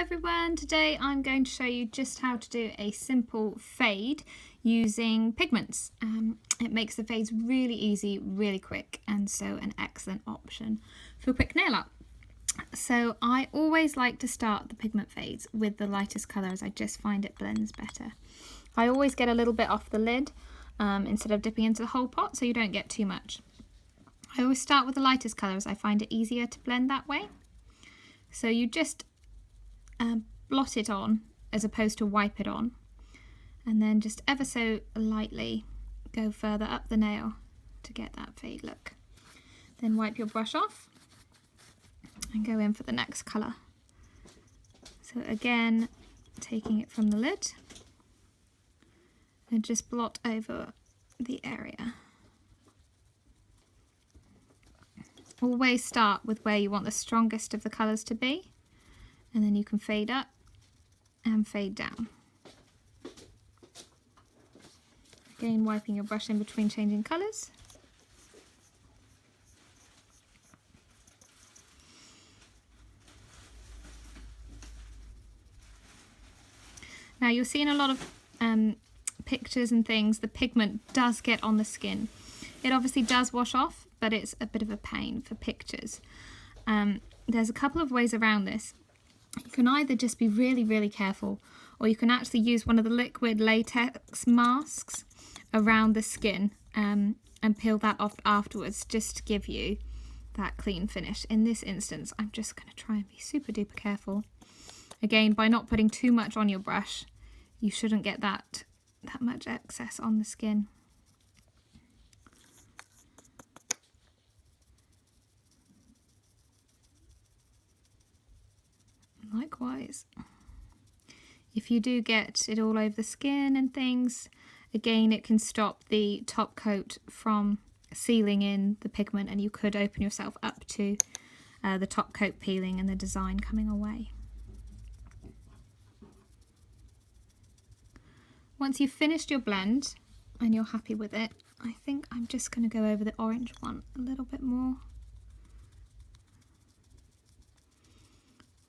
everyone, today I'm going to show you just how to do a simple fade using pigments. It makes the fades really easy, really quick, and so an excellent option for quick nail art. So I always like to start the pigment fades with the lightest colour as I just find it blends better. I always get a little bit off the lid instead of dipping into the whole pot so you don't get too much. I always start with the lightest colour as I find it easier to blend that way. So you just blot it on as opposed to wipe it on, and then just ever so lightly go further up the nail to get that fade look. Then wipe your brush off and go in for the next colour. So again, taking it from the lid and just blot over the area. Always start with where you want the strongest of the colours to be, and then you can fade up and fade down. Again, wiping your brush in between changing colours. Now you'll see in a lot of pictures and things, the pigment does get on the skin. It obviously does wash off, but it's a bit of a pain for pictures. There's a couple of ways around this. You can either just be really careful, or you can actually use one of the liquid latex masks around the skin and peel that off afterwards just to give you that clean finish. In this instance, I'm just going to try and be super duper careful. Again, by not putting too much on your brush, you shouldn't get that much excess on the skin. Likewise, if you do get it all over the skin and things, again it can stop the top coat from sealing in the pigment, and you could open yourself up to the top coat peeling and the design coming away. Once you've finished your blend and you're happy with it, I think I'm just going to go over the orange one a little bit more,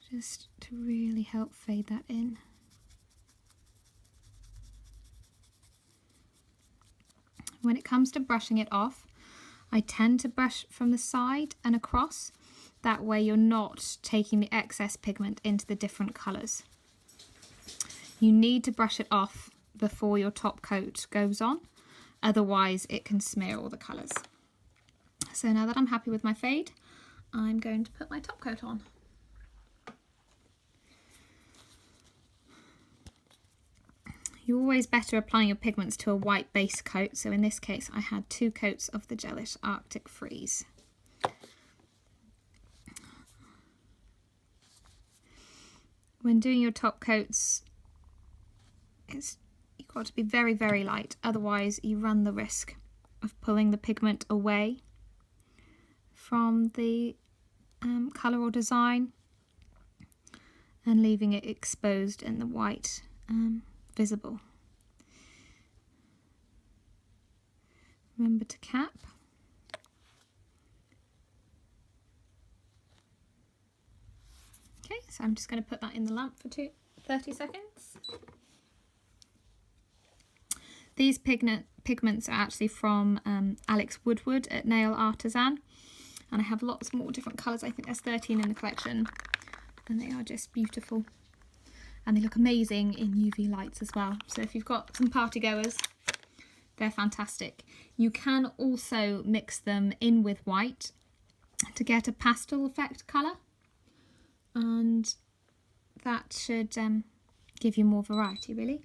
just to really help fade that in. When it comes to brushing it off, I tend to brush from the side and across. That way you're not taking the excess pigment into the different colours. You need to brush it off before your top coat goes on, otherwise it can smear all the colours. So now that I'm happy with my fade, I'm going to put my top coat on. You're always better applying your pigments to a white base coat, so in this case I had 2 coats of the Gelish Arctic Freeze. When doing your top coats, you've got to be very light, otherwise you run the risk of pulling the pigment away from the colour or design and leaving it exposed and the white visible. Remember to cap. Okay, so I'm just going to put that in the lamp for 30 seconds. These pigments are actually from Alex Woodward at Nail Artisan, and I have lots more different colours. I think there's 13 in the collection, and they are just beautiful. And they look amazing in UV lights as well. So if you've got some party goers, they're fantastic. You can also mix them in with white to get a pastel effect colour, and that should give you more variety really.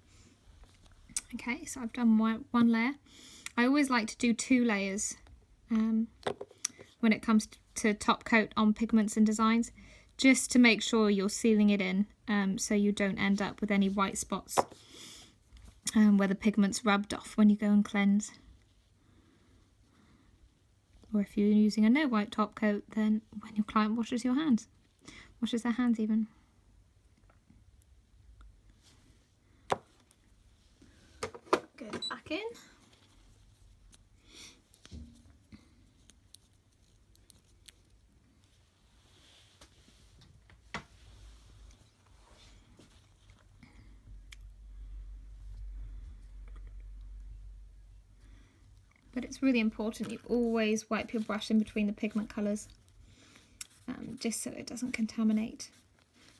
Okay, so I've done one layer. I always like to do 2 layers when it comes to top coat on pigments and designs, just to make sure you're sealing it in, so you don't end up with any white spots where the pigment's rubbed off when you go and cleanse. Or if you're using a no white top coat, then when your client washes their hands even. Go back in. But it's really important you always wipe your brush in between the pigment colours, just so it doesn't contaminate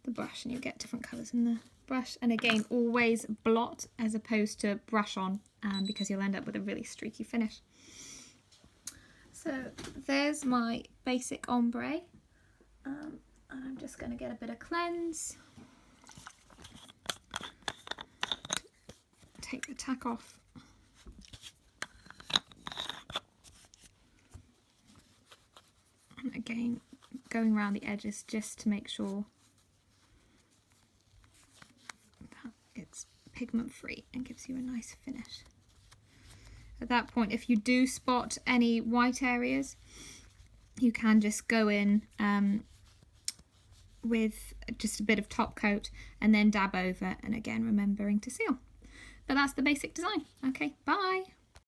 the brush and you get different colours in the brush. And again, always blot as opposed to brush on, because you'll end up with a really streaky finish. So there's my basic ombre. I'm just going to get a bit of cleanse. Take the tack off. And again, going around the edges just to make sure that it's pigment free and gives you a nice finish. At that point, if you do spot any white areas, you can just go in with just a bit of top coat and then dab over, and again remembering to seal. But that's the basic design. Okay, bye!